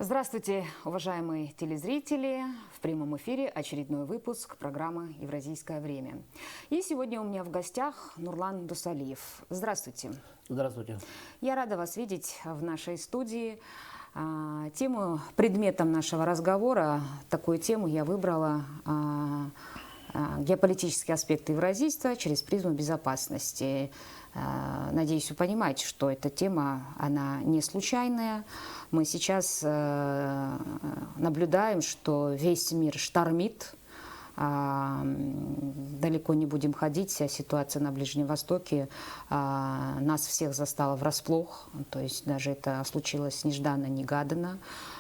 Здравствуйте, уважаемые телезрители! В прямом эфире очередной выпуск программы «Евразийское время». И сегодня у меня в гостях Нурлан Дусалиев. Здравствуйте. Здравствуйте. Я рада вас видеть в нашей студии. Предметом нашего разговора, такую тему я выбрала геополитические аспекты евразийства через призму безопасности. Надеюсь, вы понимаете, что эта тема, она не случайная. Мы сейчас наблюдаем, что весь мир штормит. Далеко не будем ходить, вся ситуация на Ближнем Востоке нас всех застала врасплох. То есть даже это случилось нежданно-негаданно.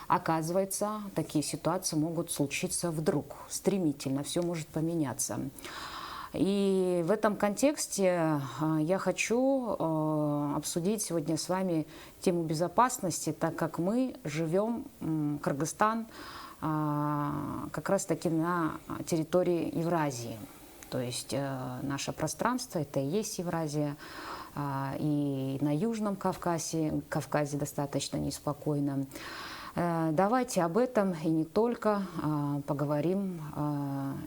Оказывается, такие ситуации могут случиться вдруг, стремительно, все может поменяться. И в этом контексте я хочу обсудить сегодня с вами тему безопасности, так как мы живем, Кыргызстан, как раз-таки на территории Евразии. То есть наше пространство – это и есть Евразия. И на Южном Кавказе достаточно неспокойно. Давайте об этом и не только поговорим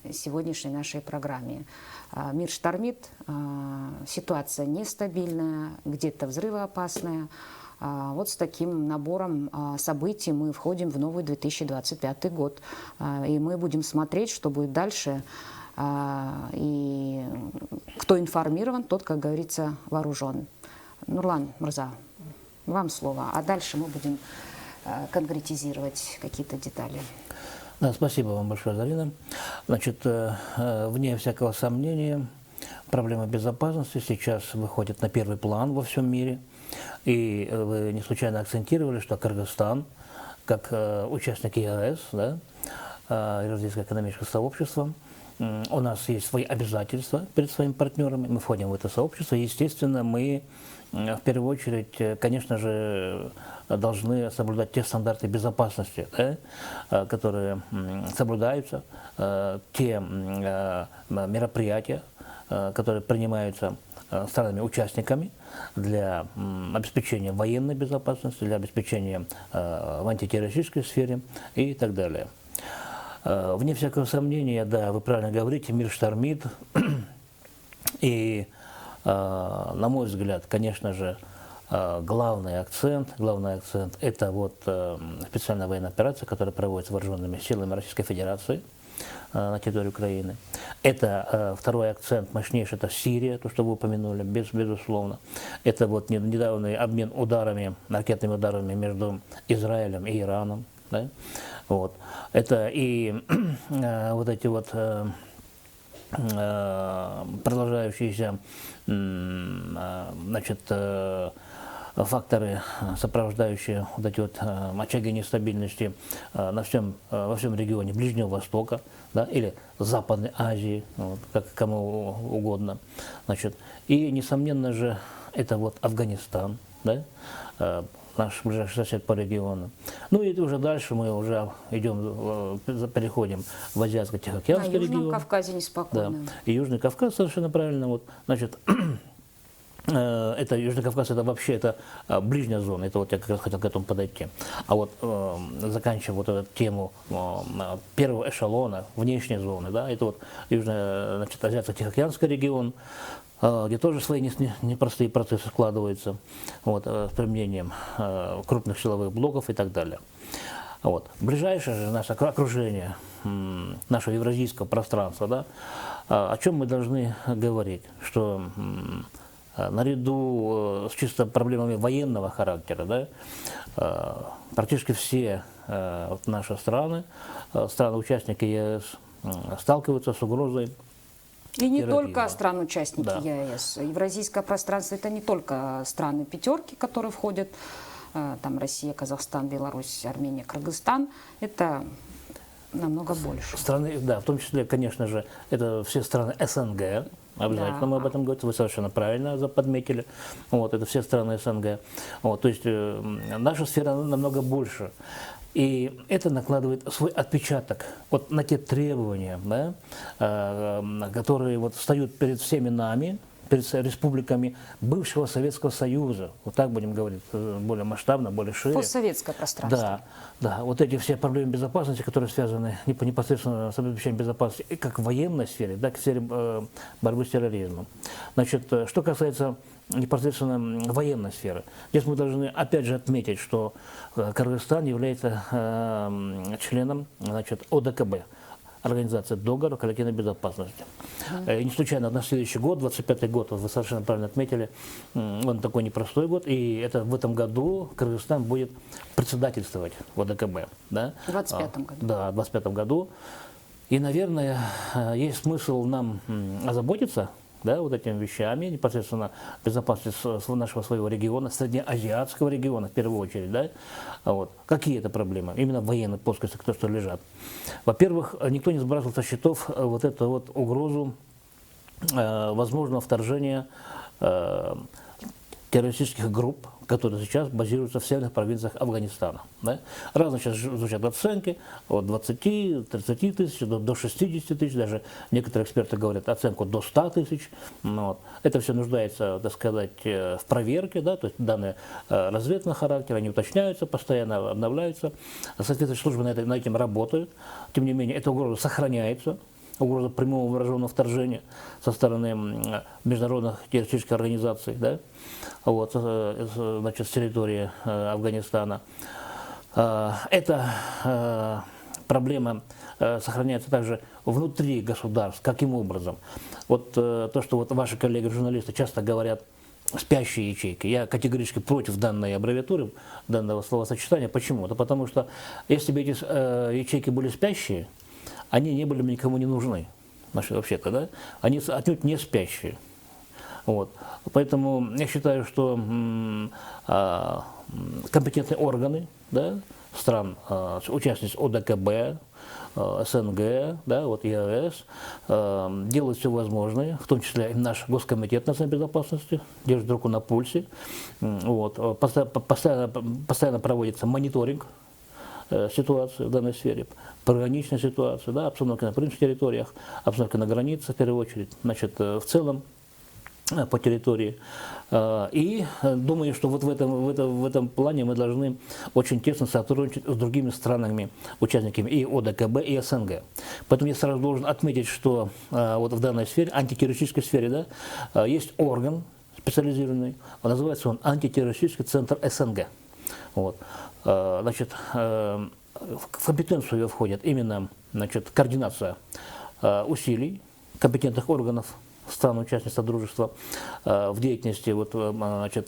в сегодняшней нашей программе. Мир штормит, ситуация нестабильная, где-то взрывоопасная. Вот с таким набором событий мы входим в новый 2025 год. И мы будем смотреть, что будет дальше. И кто информирован, тот, как говорится, вооружен. Нурлан Мырза, вам слово. А дальше мы будем конкретизировать какие-то детали. Да, спасибо вам большое, Зарина. Значит, вне всякого сомнения, проблема безопасности сейчас выходит на первый план во всем мире. И вы не случайно акцентировали, что Кыргызстан, как участник ЕАЭС, да, Евразийское экономическое сообщество, у нас есть свои обязательства перед своими партнерами, мы входим в это сообщество, и, естественно, мы в первую очередь, конечно же, должны соблюдать те стандарты безопасности, да, которые соблюдаются, те мероприятия, которые принимаются странами-участниками для обеспечения военной безопасности, для обеспечения в антитеррористической сфере и так далее. Вне всякого сомнения, да, вы правильно говорите, мир штормит, и, на мой взгляд, конечно же, главный акцент – это вот специальная военная операция, которая проводится вооруженными силами Российской Федерации на территории Украины. Это второй акцент, мощнейший, это Сирия, то, что вы упомянули, безусловно. Это вот недавний обмен ударами, ракетными ударами между Израилем и Ираном. Да? Вот. Это и вот эти вот продолжающиеся, значит, факторы, сопровождающие вот эти вот очаги нестабильности во всем регионе Ближнего Востока, да, или Западной Азии, вот, как кому угодно. Значит, и, несомненно же, это вот Афганистан, да, наш ближайший сосед по региону. Ну и уже дальше мы уже идем, переходим в Азиатско-Тихоокеанский регион. На Южном Кавказе неспокойно. Да. И Южный Кавказ совершенно правильно. Вот, значит, это Южный Кавказ, это вообще это ближняя зона, это вот я как раз хотел к этому подойти. А вот заканчивая вот эту тему первого эшелона, внешней зоны, да, это вот Азиатско-Тихоокеанский регион, где тоже свои непростые процессы складываются, вот, с применением крупных силовых блоков и так далее. Вот. Ближайшее же наше окружение, нашего евразийского пространства, да, о чем мы должны говорить, что наряду с чисто проблемами военного характера, да, практически все наши страны-участники ЕС, сталкиваются с угрозой. И не терроризма. Только страны-участники, да, ЕС. Евразийское пространство – это не только страны пятерки, которые входят, там Россия, Казахстан, Беларусь, Армения, Кыргызстан. Это намного больше. Страны, да, в том числе, конечно же, это все страны СНГ. Обязательно, да, мы об этом говорим, вы совершенно правильно подметили. Вот, это все страны СНГ. Вот, то есть наша сфера намного больше. И это накладывает свой отпечаток вот на те требования, да, которые вот встают перед всеми нами, перед республиками бывшего Советского Союза, вот так будем говорить, более масштабно, более шире. Постсоветское пространство. Да, да, вот эти все проблемы безопасности, которые связаны непосредственно с обеспечением безопасности, и как в военной сфере, так и в сфере борьбы с терроризмом. Значит, что касается непосредственно военной сферы, здесь мы должны опять же отметить, что Кыргызстан является членом, значит, ОДКБ. Организация договора коллективной безопасности. И не случайно на следующий год, 25-й год, вы совершенно правильно отметили, он такой непростой год, и это в этом году Кыргызстан будет председательствовать в ОДКБ. Да? В 25-м году. Да, в 25-м году. И, наверное, есть смысл нам озаботиться, да, вот этими вещами, непосредственно безопасности нашего своего региона, среднеазиатского региона, в первую очередь, да, вот. Какие это проблемы, именно в военной плоскости, кто что лежат. Во-первых, никто не сбрасывал со счетов вот эту вот угрозу возможного вторжения террористических групп, которые сейчас базируются в северных провинциях Афганистана. Да? Разные сейчас звучат оценки, от 20-30 тысяч до 60 тысяч, даже некоторые эксперты говорят оценку до 100 тысяч. Вот. Это все нуждается, так сказать, в проверке, да? То есть данные разведного характера, они уточняются, постоянно обновляются, соответствующие службы над этим работают. Тем не менее, эта угроза сохраняется. Угроза прямого вооруженного вторжения со стороны международных террористических организаций, да, вот, значит, с территории Афганистана. Эта проблема сохраняется также внутри государств. Каким образом? Вот то, что вот ваши коллеги-журналисты часто говорят, спящие ячейки. Я категорически против данной аббревиатуры, данного словосочетания. Почему? Да потому что если бы эти ячейки были спящие, они не были бы никому не нужны, вообще-то, да? Они отнюдь не спящие. Вот. Поэтому я считаю, что компетентные органы, да, стран, участниц ОДКБ, СНГ, да, вот ЕАЭС, делают все возможное, в том числе и наш Госкомитет национальной безопасности, держит руку на пульсе. Вот. Постоянно проводится мониторинг ситуации в данной сфере, пограничная ситуация, да, обстановка на приграничных территориях, обстановка на границе, в первую очередь, значит, в целом по территории. И думаю, что вот в этом плане мы должны очень тесно сотрудничать с другими странами, участниками и ОДКБ, и СНГ. Поэтому я сразу должен отметить, что вот в данной сфере, антитеррористической сфере, да, есть орган специализированный, называется он Антитеррористический центр СНГ. Вот. Значит, в компетенцию ее входит именно, значит, координация усилий компетентных органов стран-участниц Содружества в деятельности вот, значит,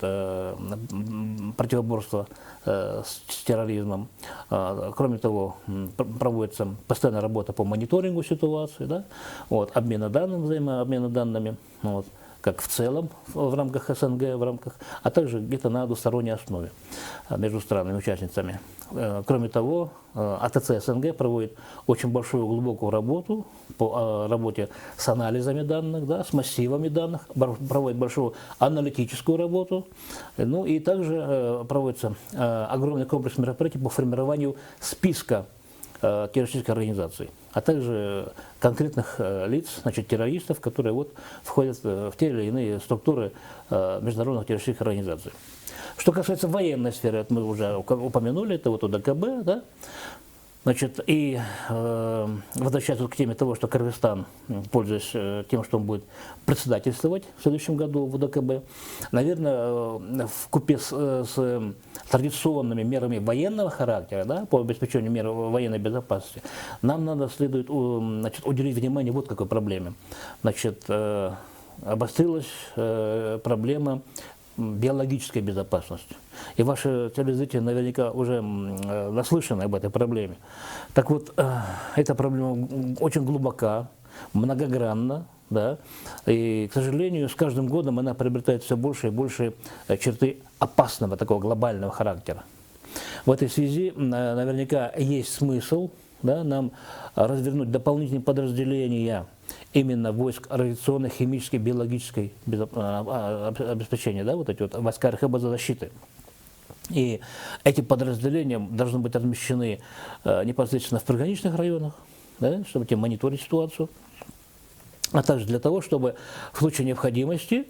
противоборства с терроризмом. Кроме того, проводится постоянная работа по мониторингу ситуации, да, вот, обмена данными, взаимообмена данными, вот, как в целом в рамках СНГ, а также где-то на двусторонней основе между странами-участницами. Кроме того, АТЦ СНГ проводит очень большую глубокую работу по работе с анализами данных, да, с массивами данных, проводит большую аналитическую работу, ну и также проводится огромный комплекс мероприятий по формированию списка террористических организаций, а также конкретных лиц, значит, террористов, которые вот входят в те или иные структуры международных террористических организаций. Что касается военной сферы, это мы уже упомянули, это вот ОДКБ, да, значит, и возвращаясь к теме того, что Кыргызстан, пользуясь тем, что он будет председательствовать в следующем году в ОДКБ, наверное, вкупе с традиционными мерами военного характера, да, по обеспечению мер военной безопасности, нам следует, значит, уделить внимание вот какой проблеме. Значит, обострилась проблема биологической безопасности. И ваши телезрители наверняка уже наслышаны об этой проблеме. Так вот, эта проблема очень глубока, многогранна, да, и, к сожалению, с каждым годом она приобретает все больше и больше черты опасного такого глобального характера. В этой связи наверняка есть смысл, да, нам развернуть дополнительные подразделения именно войск радиационной, химической, биологической обеспечения, да, вот эти вот войска РХБ-защиты. И эти подразделения должны быть размещены непосредственно в приграничных районах, да, чтобы мониторить ситуацию. а также для того, чтобы в случае необходимости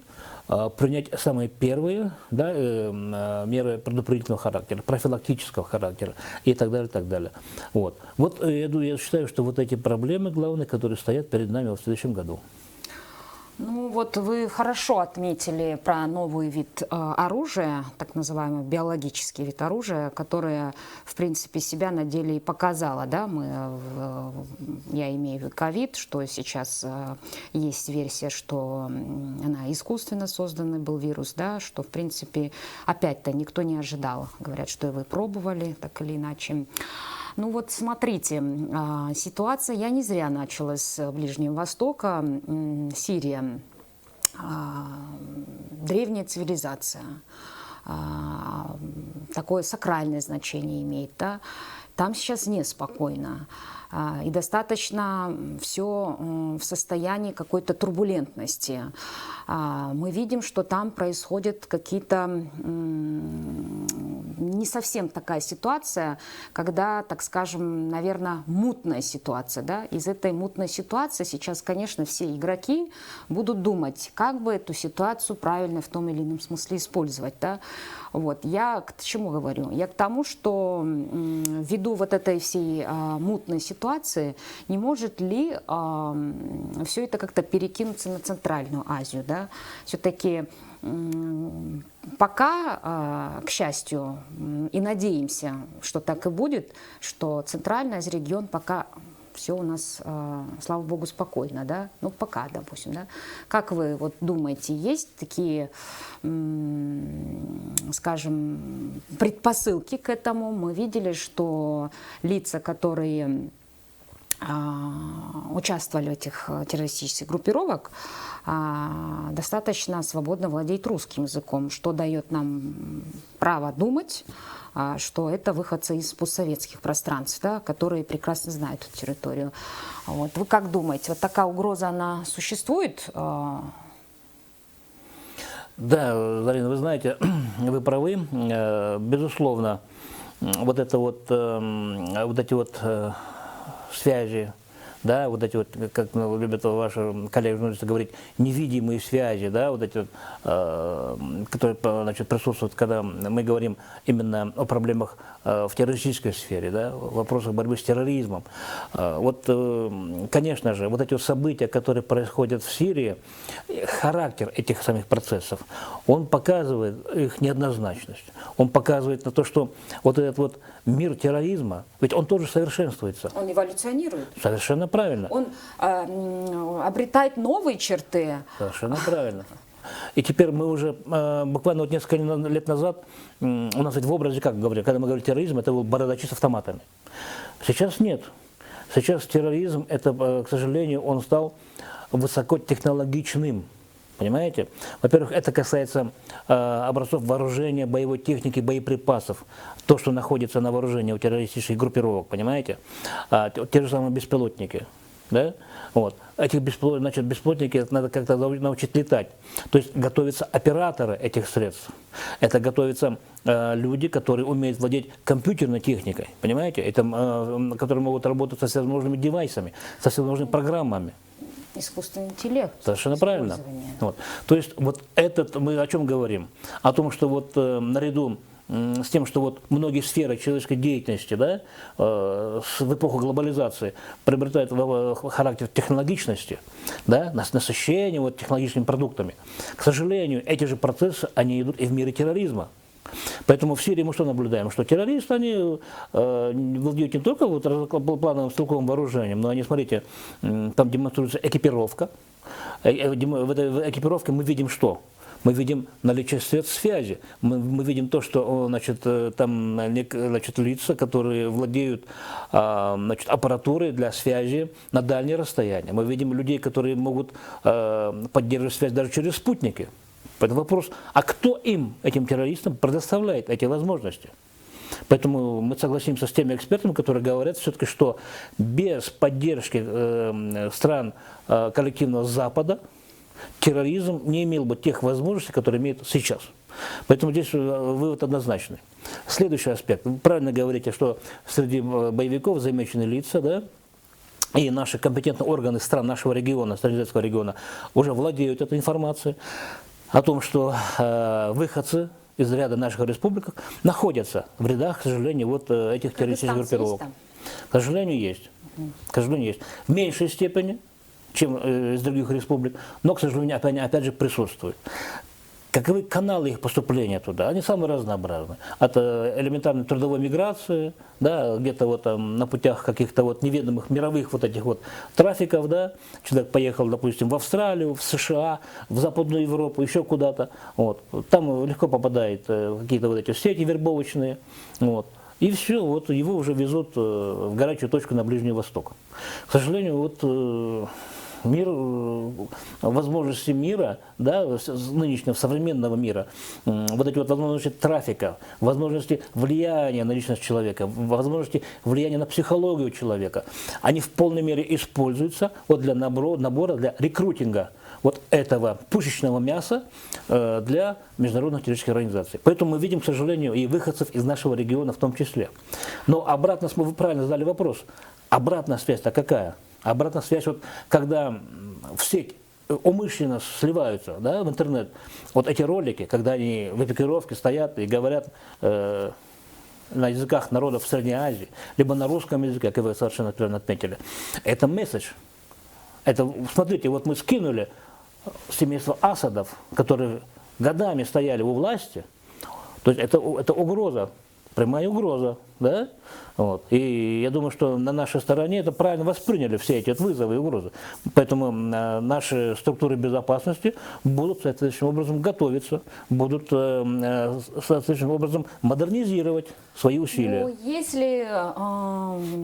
принять самые первые, да, меры предупредительного характера, профилактического характера и так далее, и так далее. Вот, я считаю, что вот эти проблемы главные, которые стоят перед нами в следующем году. Ну вот вы хорошо отметили про новый вид оружия, так называемый биологический вид оружия, которое, в принципе, себя на деле и показало, да, я имею в виду ковид, что сейчас есть версия, что она искусственно созданный был вирус, да, что, в принципе, опять-то никто не ожидал, говорят, что и вы пробовали, так или иначе. Ну вот смотрите, ситуация, я не зря начала с Ближнего Востока, Сирия, древняя цивилизация, такое сакральное значение имеет, да? Там сейчас неспокойно. И достаточно все в состоянии какой-то турбулентности. Мы видим, что там происходят какие-то не совсем такая ситуация, когда, так скажем, наверное, мутная ситуация. Да? Из этой мутной ситуации сейчас, конечно, все игроки будут думать, как бы эту ситуацию правильно в том или ином смысле использовать. Да? Вот. Я к чему говорю? Я к тому, что ввиду вот этой всей мутной ситуации, не может ли все это как-то перекинуться на Центральную Азию? Да? Все-таки пока, к счастью, и надеемся, что так и будет, что Центральный регион пока все у нас, слава богу, спокойно, да? Ну, пока, допустим, да? Как вы вот думаете, есть такие, скажем, предпосылки к этому? Мы видели, что лица, которые участвовали в этих террористических группировках, достаточно свободно владеют русским языком, что дает нам право думать, что это выходцы из постсоветских пространств, да, которые прекрасно знают эту территорию. Вот. Вы как думаете, вот такая угроза, она существует? Да, Зарина, вы знаете, вы правы. Безусловно, вот эти связи, да, вот эти вот, как любят ваши коллеги-журналисты говорить, невидимые связи, да, вот эти, которые, значит, присутствуют, когда мы говорим именно о проблемах в террористической сфере, да, в вопросах борьбы с терроризмом. Вот, конечно же, вот эти вот события, которые происходят в Сирии, характер этих самих процессов, он показывает их неоднозначность. Он показывает на то, что вот этот вот мир терроризма, ведь он тоже совершенствуется. Он эволюционирует. Совершенно правильно. Он обретает новые черты. Совершенно правильно. И теперь мы уже, буквально вот несколько лет назад, у нас ведь в образе, как говорили, когда мы говорили терроризм, это был бородачи с автоматами. Сейчас нет. Сейчас терроризм, это, к сожалению, он стал высокотехнологичным. Понимаете? Во-первых, это касается образцов вооружения, боевой техники, боеприпасов. То, что находится на вооружении у террористических группировок, понимаете? Те же самые беспилотники. Да? Вот. Этих беспилотники надо как-то научить летать. То есть готовятся операторы этих средств. Это готовятся люди, которые умеют владеть компьютерной техникой, понимаете? Это, которые могут работать со всевозможными девайсами, со всевозможными программами. Искусственный интеллект. Совершенно правильно. Вот. То есть вот этот, мы о чем говорим? О том, что вот наряду с тем, что вот многие сферы человеческой деятельности, да, в эпоху глобализации приобретают характер технологичности, да, насыщения вот технологичными продуктами. К сожалению, эти же процессы, они идут и в мире терроризма. Поэтому в Сирии мы что наблюдаем? Что террористы, они владеют не только вот плановым стрелковым вооружением, но они, смотрите, там демонстрируется экипировка. В этой экипировке мы видим что? Мы видим наличие связи, мы видим то, что, значит, там, значит, лица, которые владеют, значит, аппаратурой для связи на дальние расстояния. Мы видим людей, которые могут поддерживать связь даже через спутники. Поэтому вопрос, а кто им, этим террористам, предоставляет эти возможности? Поэтому мы согласимся с теми экспертами, которые говорят все-таки, что без поддержки стран коллективного Запада терроризм не имел бы тех возможностей, которые имеет сейчас. Поэтому здесь вывод однозначный. Следующий аспект. Вы правильно говорите, что среди боевиков замечены лица, да, и наши компетентные органы стран нашего региона, Сталинградского региона, уже владеют этой информацией о том, что выходцы из ряда наших республик находятся в рядах, к сожалению, вот этих террористических группировок. К сожалению, есть. К сожалению, есть. В меньшей степени, чем из других республик, но, к сожалению, опять же присутствуют. Каковы каналы их поступления туда? Они самые разнообразные. От элементарной трудовой миграции, да, где-то вот там на путях каких-то вот неведомых мировых вот этих вот трафиков, да, человек поехал, допустим, в Австралию, в США, в Западную Европу, еще куда-то, вот. Там легко попадает какие-то вот эти сети вербовочные, вот. И все, вот его уже везут в горячую точку на Ближний Восток. К сожалению, вот мир, возможности мира, да, нынешнего современного мира, вот эти вот возможности трафика, возможности влияния на личность человека, возможности влияния на психологию человека, они в полной мере используются вот для набора, для рекрутинга вот этого пушечного мяса для международных террористических организаций. Поэтому мы видим, к сожалению, и выходцев из нашего региона в том числе. Но обратно, вы правильно задали вопрос, обратная связь-то какая? Обратная связь, вот, когда в сеть умышленно сливаются, да, в интернет, вот эти ролики, когда они в эпикировке стоят и говорят на языках народов Средней Азии, либо на русском языке, как вы совершенно правильно отметили, это месседж. Это, смотрите, вот мы скинули семейство Асадов, которые годами стояли у власти, то есть это угроза, прямая угроза, да? Вот. И я думаю, что на нашей стороне это правильно восприняли все эти вызовы и угрозы. Поэтому наши структуры безопасности будут соответствующим образом готовиться, будут соответствующим образом модернизировать свои усилия. Ну, есть ли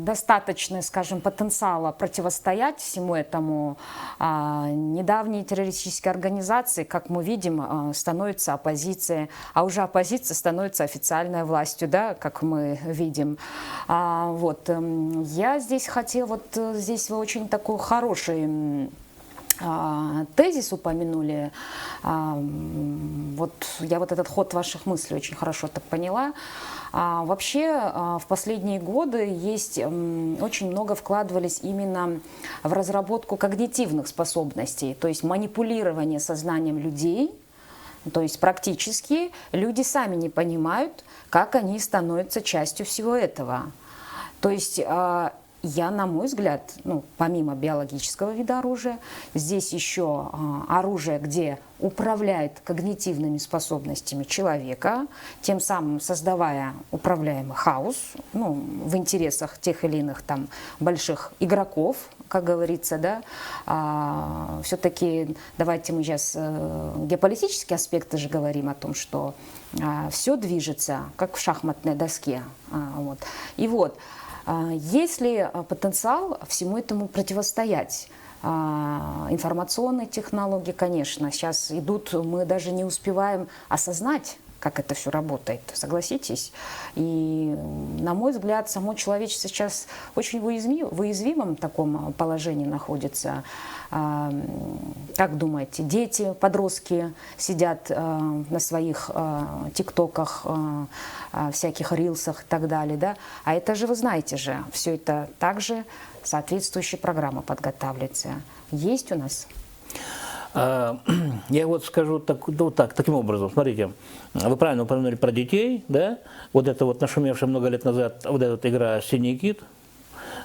достаточно, скажем, потенциала противостоять всему этому? Недавние террористические организации, как мы видим, становятся оппозицией, а уже оппозиция становится официальной властью, да, как мы видим. Вот. Я здесь хотела, вот здесь вы очень такой хороший тезис упомянули. Вот я вот этот ход ваших мыслей очень хорошо так поняла. Вообще в последние годы очень много вкладывались именно в разработку когнитивных способностей, то есть манипулирование сознанием людей. То есть практически люди сами не понимают, как они становятся частью всего этого. То есть я, на мой взгляд, ну, помимо биологического вида оружия, здесь еще оружие, где управляет когнитивными способностями человека, тем самым создавая управляемый хаос, ну, в интересах тех или иных там больших игроков, как говорится, да. Все-таки давайте мы сейчас геополитические аспекты же говорим о том, что все движется, как в шахматной доске. Вот. И вот, есть ли потенциал всему этому противостоять? Информационные технологии, конечно, сейчас идут, мы даже не успеваем осознать, как это все работает, согласитесь? И, на мой взгляд, само человечество сейчас очень в уязвимом таком положении находится. Как думаете, дети, подростки сидят на своих тиктоках, всяких рилсах и так далее, да? А это же, вы знаете же, все это также соответствующие программы подготавливаются. Есть у нас? Я вот скажу таким образом, смотрите, вы правильно упомянули про детей, да, вот это вот нашумевшая много лет назад, вот эта вот игра «Синий кит»,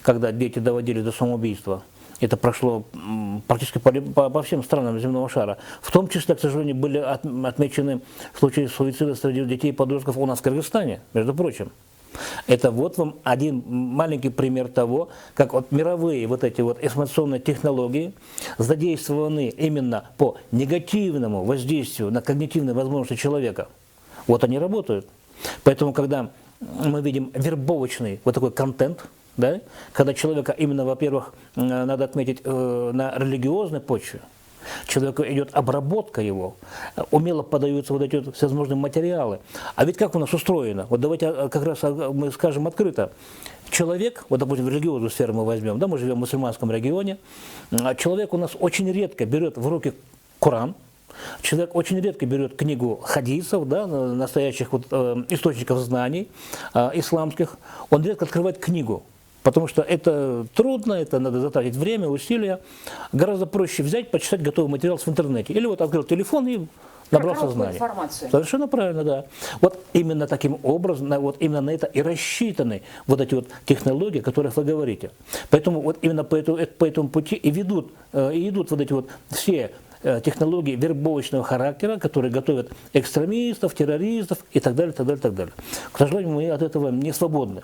когда дети доводили до самоубийства, это прошло практически по всем странам земного шара, в том числе, к сожалению, были отмечены случаи суицида среди детей и подростков у нас в Кыргызстане, между прочим. Это вот вам один маленький пример того, как вот мировые вот эти вот информационные технологии задействованы именно по негативному воздействию на когнитивные возможности человека. Вот они работают. Поэтому, когда мы видим вербовочный вот такой контент, да, когда человека именно, во-первых, надо отметить, на религиозной почве, человеку идет обработка его, умело подаются вот эти вот всевозможные материалы. А ведь как у нас устроено? Вот давайте как раз мы скажем открыто. Человек, вот допустим, в религиозную сферу мы возьмем, да, мы живем в мусульманском регионе, человек у нас очень редко берет в руки Коран, человек очень редко берет книгу хадисов, да, настоящих вот, источников знаний исламских, он редко открывает книгу. Потому что это трудно, это надо затратить время, усилия. Гораздо проще взять, почитать готовый материал в интернете. Или вот открыл телефон и набрался знаний. Информацию. Совершенно правильно, да. Вот именно таким образом, вот именно на это и рассчитаны вот эти вот технологии, о которых вы говорите. Поэтому вот именно по этому пути и идут вот эти вот все технологии вербовочного характера, которые готовят экстремистов, террористов и так далее, так далее, так далее. К сожалению, мы от этого не свободны.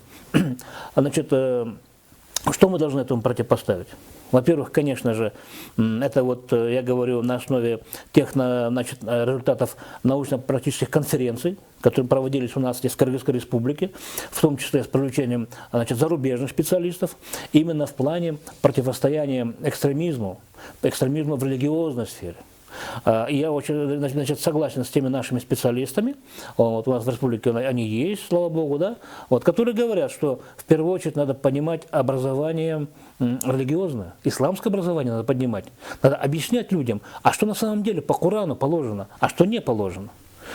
Значит, что мы должны этому противопоставить? Во-первых, конечно же, это вот, я говорю, на основе тех результатов научно-практических конференций, которые проводились у нас здесь в Кыргызской республике, в том числе с привлечением зарубежных специалистов, именно в плане противостояния экстремизму в религиозной сфере. Я очень согласен с теми нашими специалистами, вот у нас в республике они есть, слава богу, да, вот, которые говорят, что в первую очередь надо понимать образование религиозное, исламское образование надо поднимать, надо объяснять людям, а что на самом деле по Корану положено, а что не положено,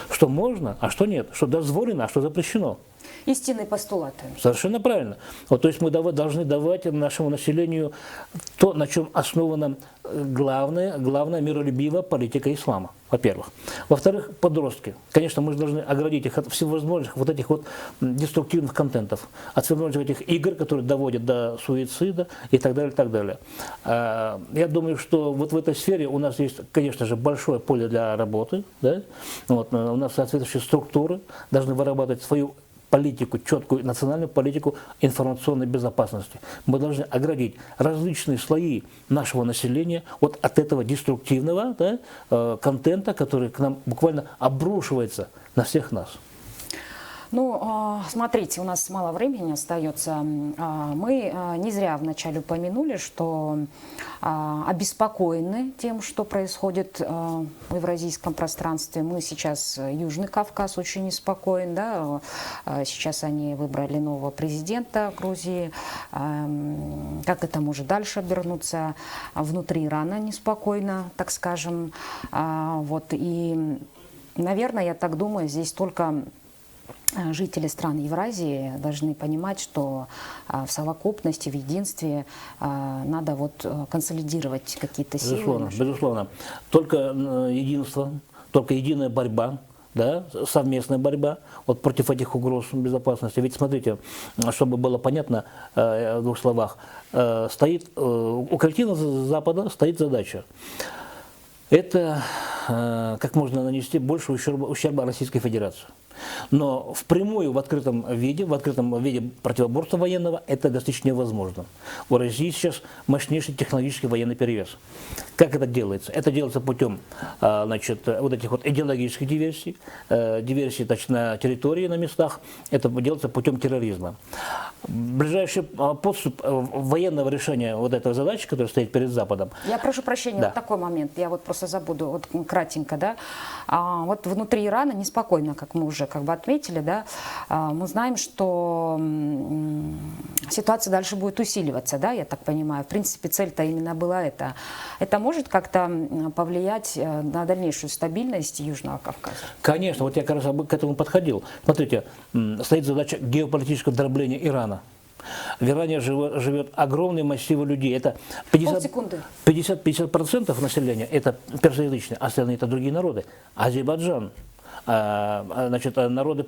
что можно, а что нет, что дозволено, а что запрещено. Истинные постулаты. Совершенно правильно. Вот, то есть мы должны давать нашему населению то, на чем основана главная миролюбивая политика ислама, во-первых. Во-вторых, подростки. Конечно, мы же должны оградить их от всевозможных вот этих вот деструктивных контентов, от всевозможных этих игр, которые доводят до суицида и так далее, и так далее. Я думаю, что вот в этой сфере у нас есть, конечно же, большое поле для работы. Да? Вот, у нас соответствующие структуры должны вырабатывать свою политику, четкую национальную политику информационной безопасности. Мы должны оградить различные слои нашего населения вот от этого деструктивного, да, контента, который к нам буквально обрушивается на всех нас. Ну, смотрите, у нас мало времени остается. Мы не зря вначале упомянули, что обеспокоены тем, что происходит в евразийском пространстве. Мы сейчас, Южный Кавказ очень неспокоен, да? Сейчас они выбрали нового президента Грузии. Как это может дальше обернуться? Внутри Ирана неспокойно, так скажем. Вот, и, наверное, я так думаю, здесь только жители стран Евразии должны понимать, что в совокупности, в единстве надо вот консолидировать какие-то силы. Безусловно, безусловно. Только единство, только единая борьба, да, совместная борьба вот против этих угроз безопасности. Ведь смотрите, чтобы было понятно в двух словах, у коллективного Запада стоит задача. Это как можно нанести больше ущерба Российской Федерации. Но впрямую, в открытом виде противоборства военного это достичь невозможно. У России сейчас мощнейший технологический военный перевес. Как это делается? Это делается путем вот этих вот идеологических диверсий, на территории, на местах. Это делается путем терроризма. Ближайший подступ военного решения вот этой задачи, которая стоит перед Западом. Я прошу прощения, да. Вот такой момент, я вот просто забуду, вот кратенько, да. Вот внутри Ирана неспокойно, как мы уже как бы отметили, да, мы знаем, что ситуация дальше будет усиливаться, да, я так понимаю. В принципе, цель-то именно была это. Это может как-то повлиять на дальнейшую стабильность Южного Кавказа? Конечно, вот я как раз к этому подходил. Смотрите, стоит задача геополитического дробления Ирана. В Иране живет огромные массивы людей. Это 50% населения это персоязычные, остальные это другие народы. Азербайджан, значит, народы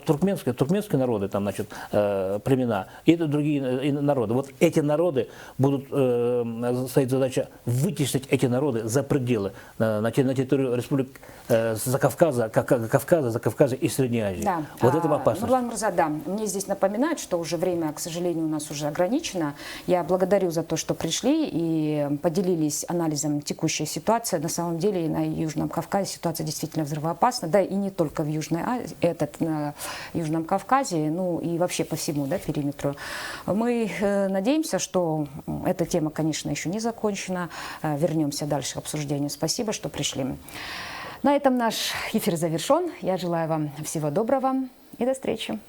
туркменские народы, там, значит, племена, и это другие народы. Вот эти народы будут, стоит задача вытеснить эти народы за пределы, на территорию республик Закавказа и Средней Азии. Да. Вот это опасность. Нурлан Мырза, да, мне здесь напоминают, что уже время, к сожалению, у нас уже ограничено. Я благодарю за то, что пришли и поделились анализом текущей ситуации. На самом деле на Южном Кавказе ситуация действительно взрывоопасна. Да, и не только в Южной Азии, на Южном Кавказе, ну и вообще по всему, да, периметру. Мы надеемся, что эта тема, конечно, еще не закончена. Вернемся дальше к обсуждению. Спасибо, что пришли. На этом наш эфир завершен. Я желаю вам всего доброго и до встречи.